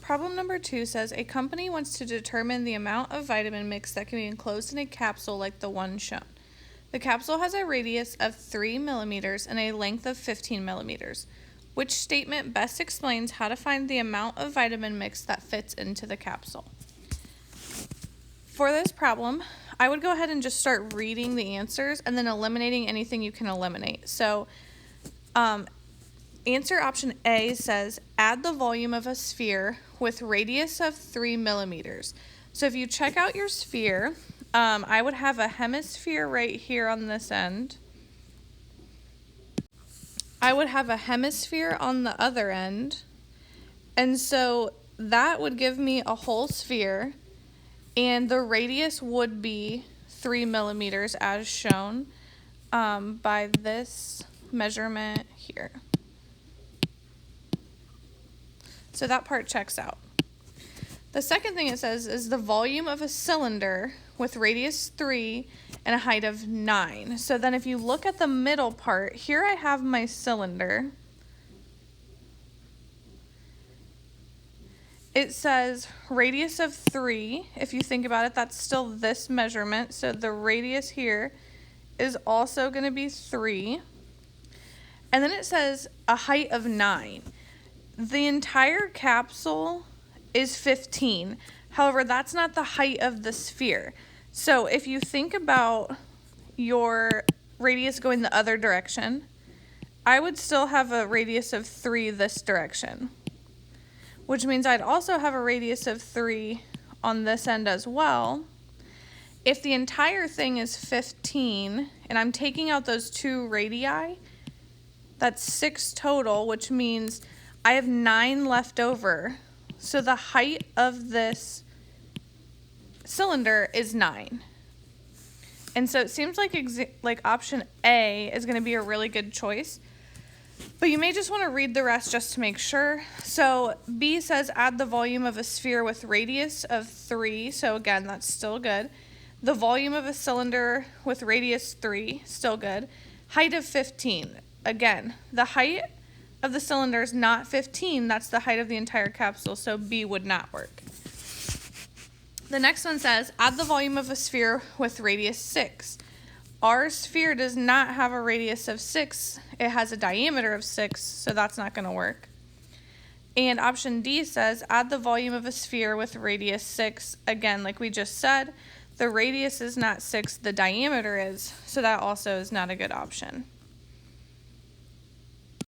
Problem number 2 says a company wants to determine the amount of vitamin mix that can be enclosed in a capsule like the one shown. The capsule has a radius of 3 millimeters and a length of 15 millimeters. Which statement best explains how to find the amount of vitamin mix that fits into the capsule? For this problem, I would go ahead and just start reading the answers and then eliminating anything you can eliminate. So, answer option A says, add the volume of a sphere with radius of 3 millimeters. So if you check out your sphere, I would have a hemisphere right here on this end. I would have a hemisphere on the other end. And so that would give me a whole sphere, and the radius would be 3 millimeters as shown by this measurement here. So that part checks out. The second thing it says is the volume of a cylinder with radius 3 and a height of 9. So then if you look at the middle part, here I have my cylinder. It says radius of 3. If you think about it, that's still this measurement. So the radius here is also going to be 3. And then it says a height of 9. The entire capsule is 15. However, that's not the height of the sphere. So if you think about your radius going the other direction, I would still have a radius of 3 this direction, which means I'd also have a radius of 3 on this end as well. If the entire thing is 15, and I'm taking out those 2 radii, that's 6 total, which means I have 9 left over. So the height of this cylinder is 9. And so it seems like option A is going to be a really good choice. But you may just want to read the rest just to make sure. So B says add the volume of a sphere with radius of 3. So again, that's still good. The volume of a cylinder with radius 3, still good. Height of 15. Again, the height of the cylinder is not 15. That's the height of the entire capsule. So B would not work. The next one says add the volume of a sphere with radius 6. Our sphere does not have a radius of 6. It has a diameter of 6, so that's not going to work. And option D says add the volume of a sphere with radius 6. Again, like we just said, the radius is not 6, the diameter is, so that also is not a good option.